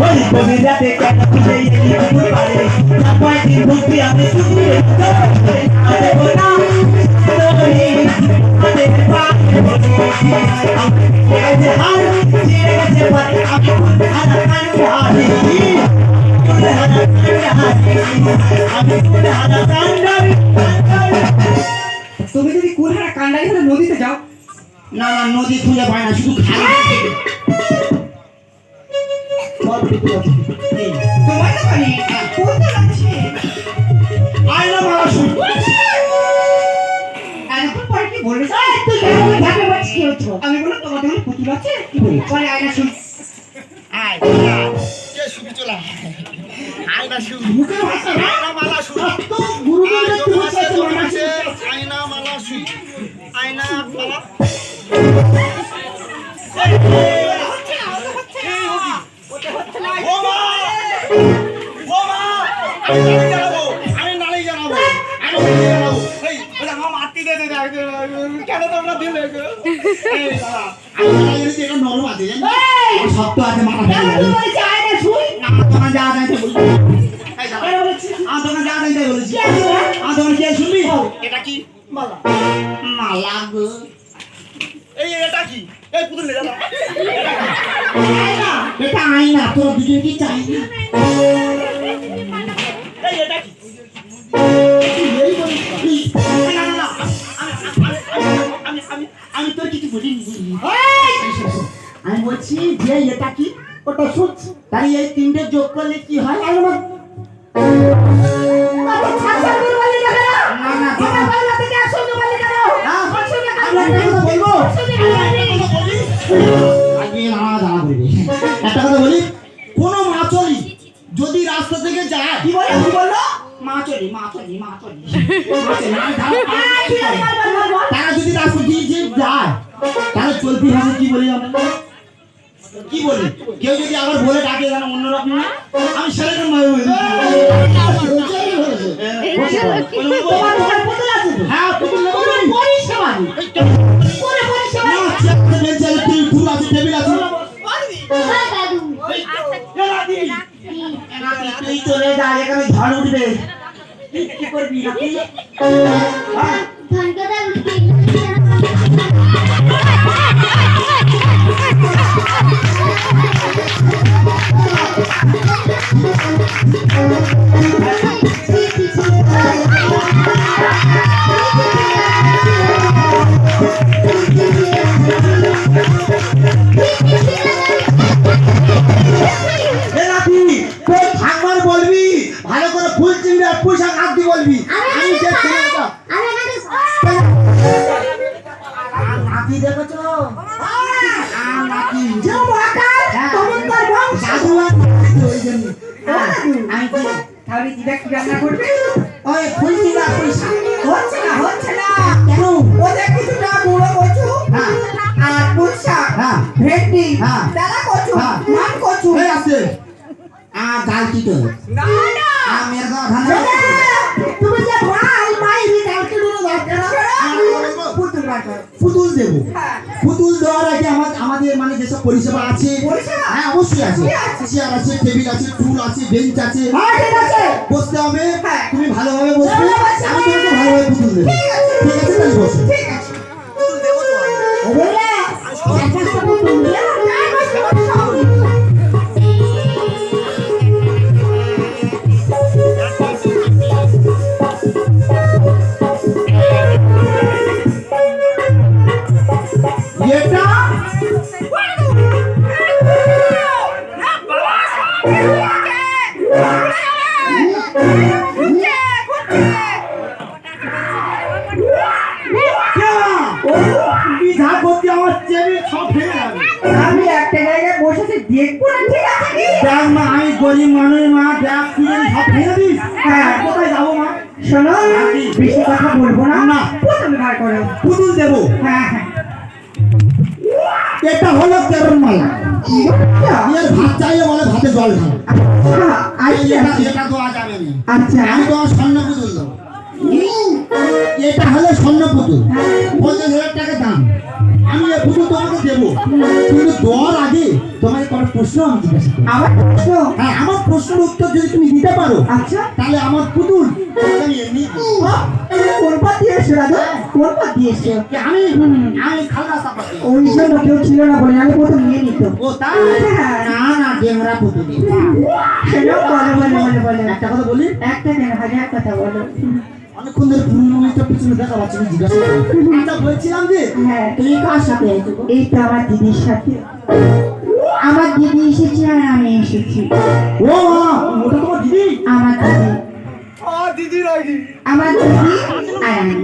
ওই কবিরাতে কেন খুঁজে এলি কুকুর পারে না কয়েকদিন ভক্তি আমি শুধু আরে বোনা তোরে আরে পারে যে হার ছিড়ে গেছে পারে আমি হানা কানে হারে তুমি যদি কুলহারা কান্ডারি হলে নদীতে যাও। না না নদী খুঁজে পায় না শুধু খালি তোমার তো পানি কোনটা লাগছে আয়না মারা শুরু এতক্ষণ পরে কি বলবে তুই ভাবে বলছিস কি হচ্ছে? আমি বললাম তোমার দোকানে পুতুল আছে কি বলি পরে আয়না শুন আয় কে শুরু চলা আয়না শুরু মুখে ভাষা আয়না মালা শুরু তো গুরুদেব দেখতে বসে আছে মানা আয়না মালা শুরু আয়না মালা শক্ত আছে মাথা যা বলেছি কে শুনবি এটা কি মালা মালা গো এই এটা কি এই পুতুল এটা আয়না তোর দুজন কি চাই এই এটা কি এই বলি না না না আমি তোর কিছু বলিনি আমি বলছি যে এটা কি ওটা সুচ তাই এই তিনটে যোগ করলে কি হয় না না একটা কথা বলি কোন মাছলি যদি রাস্তা থেকে যায় কি বললো মাছলি তারা যদি রাস্তা দিয়ে যায় তাহলে চলতি ভাষা কি বলি আমরা কি বলি কেউ যদি আবার বলে ডাকে যেন অন্যরকম আমি সেরকম ভাবে বলি হ্যাঁ পুতুল টেবিল আছে তুই চলে যা এখানে ঝড় উঠবে কি করবি নাকি বলবি ভালো করে ফুল চিংড়ি আর পুঁই শাক আদি বলবি আমি যে নাতি দেখেছো নাতি যে মহাকাল তোমার বংশ সাধু ওই জন্য আমি কি তাহলে দিদা কি রান্না করবে ওই ফুল চিংড়ি আর পুঁই শাক হচ্ছে না কেন ওদের কিছুটা গুঁড়ো কচু আর পুঁই শাক ভেন্ডি ডালা কচু মান কচু এই আছে ডাল কি তো না না মেয়ের গা ধান তুমি যে ভাই মাইরি কালকে দুটো দরকার পুতুল দেবো পুতুল দেওয়ার আগে আমাদের মানে যেসব পরিষেবা আছে হ্যাঁ অবশ্যই আছে চেয়ার আছে টেবিল আছে টুল আছে বেঞ্চ আছে বসতে হবে তুমি ভালোভাবে বসবে আমি তোমাকে ভালোভাবে পুতুল দেবো ঠিক আছে তাহলে বসো ঠিক আছে পুতুল দেবো তো আমি একটা জায়গায় বসেছি দেখবো না ঠিক আছে কি দেখ মা আমি গরিব মানুষ মা দেখ তুই যদি সব ফেলে দিস কোথায় যাবো মা শোনো বেশি কথা বলবো না না পুতুল বার করো পুতুল দেবো হ্যাঁ এটা হলো কেরম মালা এর ভাত চাইলে বলে ভাতে জল ঢাল এটা দেওয়া যাবে না আচ্ছা আমি তোমার স্বর্ণ পুতুল দেবো এটা হলো স্বর্ণ পুতুল 50,000 টাকা দাম আমি এই পুতুল তোমাকে দেবো, কিন্তু দেওয়ার আগে তোমাকে কোনো প্রশ্ন আমি জিজ্ঞাসা করবো। আমার প্রশ্ন? হ্যাঁ, আমার প্রশ্নের উত্তর যদি তুমি দিতে পারো, আচ্ছা। তাহলে আমার পুতুল আমি এমনি দেবো। কোন পথ দিয়ে এসছো দাদা? কোন পথ দিয়ে এসছো? আমি আমি খালরা সাপাতে। ওই জন্য কেউ ছিল না বলে আমি প্রথম নিয়ে নিত। ও তাই? না না, ডেংরা পুতুল। সেটাও বলো। একটা কথা বলি, একটা কেন, হাজার কথা বলো। অনেকক্ষণ ধরে পুরুলিটা পিছনে দেখা পাচ্ছি, আমি জিজ্ঞাসা করি। এটা বলছিলাম যে হ্যাঁ, তুমি কার সাথে আছো গো? এই তো আমার দিদির সাথে। আমার দিদি এসেছে আর আমি এসেছি। ও মা, ওটা তোমার দিদি? আমার দিদি, দিদি রাইডি। আমার দিদি আর আমি।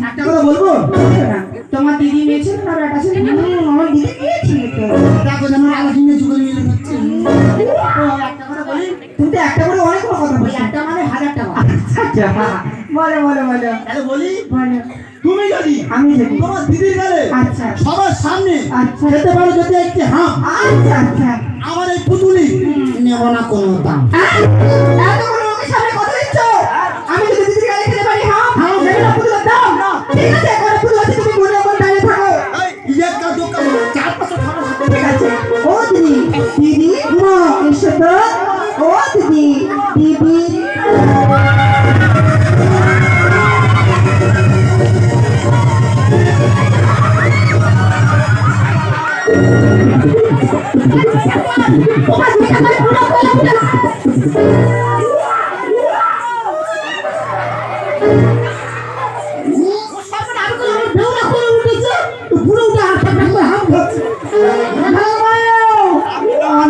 একটা কথা বলবো, না, তোমার দিদি মেয়েছে না বেটা ছেলে? আমার দিদি গিয়েছিল তো। দেখো যেন আলাদিনে যুগল মিলে যাচ্ছে। ও একটা কথা বলি, তুমি তো একটা করে অনেক কথা ওই বলছো। একটা মানে 1000 টাকা। আচ্ছা, বলো। তাহলে বলি, বলো। তুমি যদি আমি যদি তোমার দিদির গালে আচ্ছা সবার সামনে আচ্ছা খেতে পারো যদি একটি হাম, আচ্ছা আমার এই পুতুলি নেব না কোনো দাম। এত করে লোকের সামনে কথা দিচ্ছ? আমি যদি দিদির গালে খেতে পারি, হ্যাঁ নেবে না পুতুলের দাম? ঠিক আছে, কোনো পুতুল আছে, তুমি মনে মনে দাঁড়িয়ে থাকো। এই একটা দোকান 4-5 খাবার সাথে ঠিক আছে। ও দিদি মা এসো তো। ও দিদি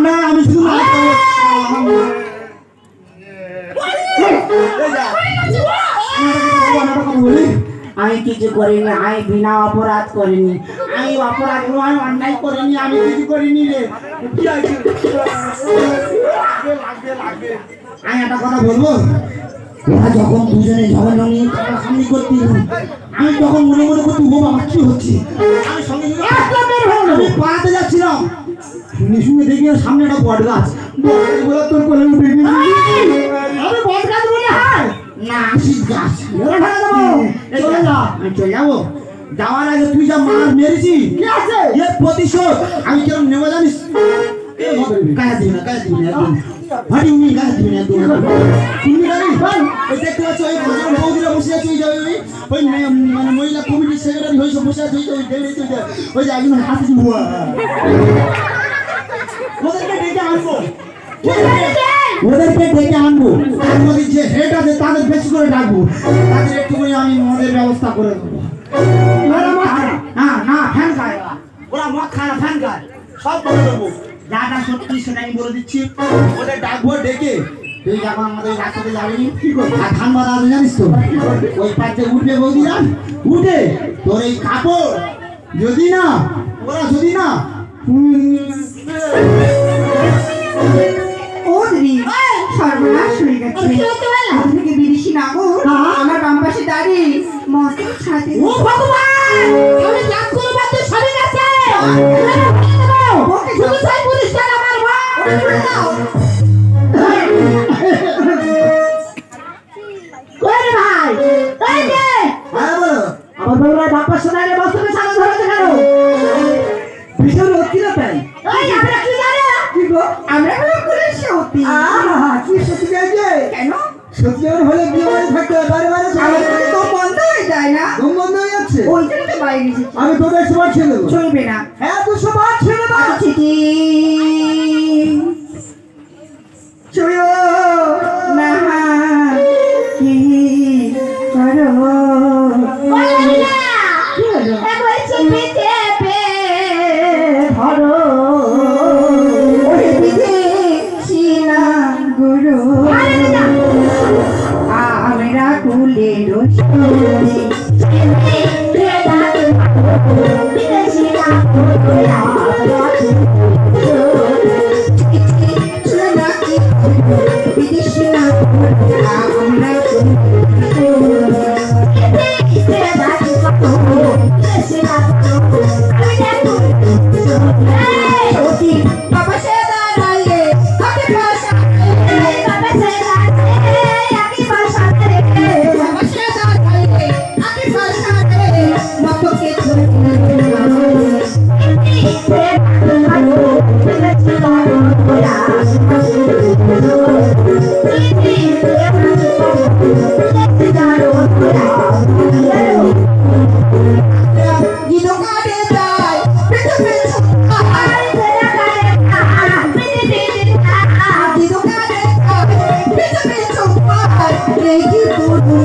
না, আমি শুধু আমি কিছু করিনি, আমি বিনা অপরাধ করিনি, আমি অপরাধ নয়, অন্যায় করিনি, আমি কিছু করিনি রে। কি আছে? আমি একটা কথা বলবো, ওরা যখন দুজনে ঝগড়া নিয়ে সামনে করতে, আমি তখন মনে মনে করছি ও বাবা কি হচ্ছে, আমি সঙ্গে আমি পাড়াতে যাচ্ছিলাম, শুনে শুনে দেখি ওর সামনে একটা বট গাছ, তোর কোলে উঠে গেছি। আমি বট গাছ বলে হয় না, আশিস গাছ। চলে যা, আমি চলে যাবো। যাওয়ার আগে তুই যা মার মেরেছি, কি আছে এর প্রতিশোধ আমি কেমন নেবো জানিস? গায়ে দিবি না, গায়ে দিবি না একদম, ভাটি উনি গায়ে দিবি না একদম। তুমি জানিস ওই দেখতে পাচ্ছ ওই ভদ্র বৌদিরা বসে আছে, ওই যাবে ওই মানে মহিলা কমিটির সেক্রেটারি হয়ে সব বসে আছে, ওই যে একজন হাসি বুয়া, ওদেরকে ডেকে আনবো, ওদেরকে ডেকে আনবো, তার মধ্যে যে হেড আছে তাদের বেশি করে ডাকবো, তাদের একটু করে আমি মদের ব্যবস্থা করে দেবো। না ফ্যান খায় ওরা, মদ খায় না, ফ্যান খায়, সব করে দেবো। যাটা সত্যি সেটা আমি বলে দিচ্ছি, ওদের ডাকবো, ডেকে তুই যখন আমাদের রাস্তাতে যাবি কি করবি, আর ধান বাঁধা আছে জানিস তো, ওই পাশে উঠবে বৌদিরা, উঠে তোর এই কাপড় যদি না ও দিদি সর্বনাশ হয়ে গেছে। থেকে বিদেশি নাগর আমার বাম পাশে দাঁড়িয়ে মদের সাথে। ও ভগবান, আমি জাত করে বাদ সরে গেছে। শুধু চাই পুলিশটা আমার মা। কই রে ভাই, এই যে হ্যাঁ বলো, আমার বউরা বাপ্পার সোনারে বস্তুকে সামনে ধরেছে কেন? ভীষণ অস্থির তাই। এই আমরা কি জানি? কি গো, আমরা হলাম পুলিশ সত্যি। কি সত্যি গেছে? কেন? সত্যি হলে বিয়ে বাড়ি থাকতে বারে আমার কাছে তো বন্ধ হয়ে যায় না, ঘুম বন্ধ হয়ে যাচ্ছে। ওই জন্য তো বাইরে এসেছি। আমি তোদের সবার ছেড়ে দেবো। চলবে না। হ্যাঁ তুই সবার ছেড়ে দেবো। আচ্ছা ঠিকই চলো না কি করো। কি হলো? একবার চেপে চেপে ধরো। ওরে বিদেশি নাগরো, আমরা কুলের সুরে বিদেশি নাগরো, আমরা বাবা সে দাঁড়ালে হাতে পাশা, বাবা সে দাঁড়ালে হাতে পাশা, মতকে দেখি তোর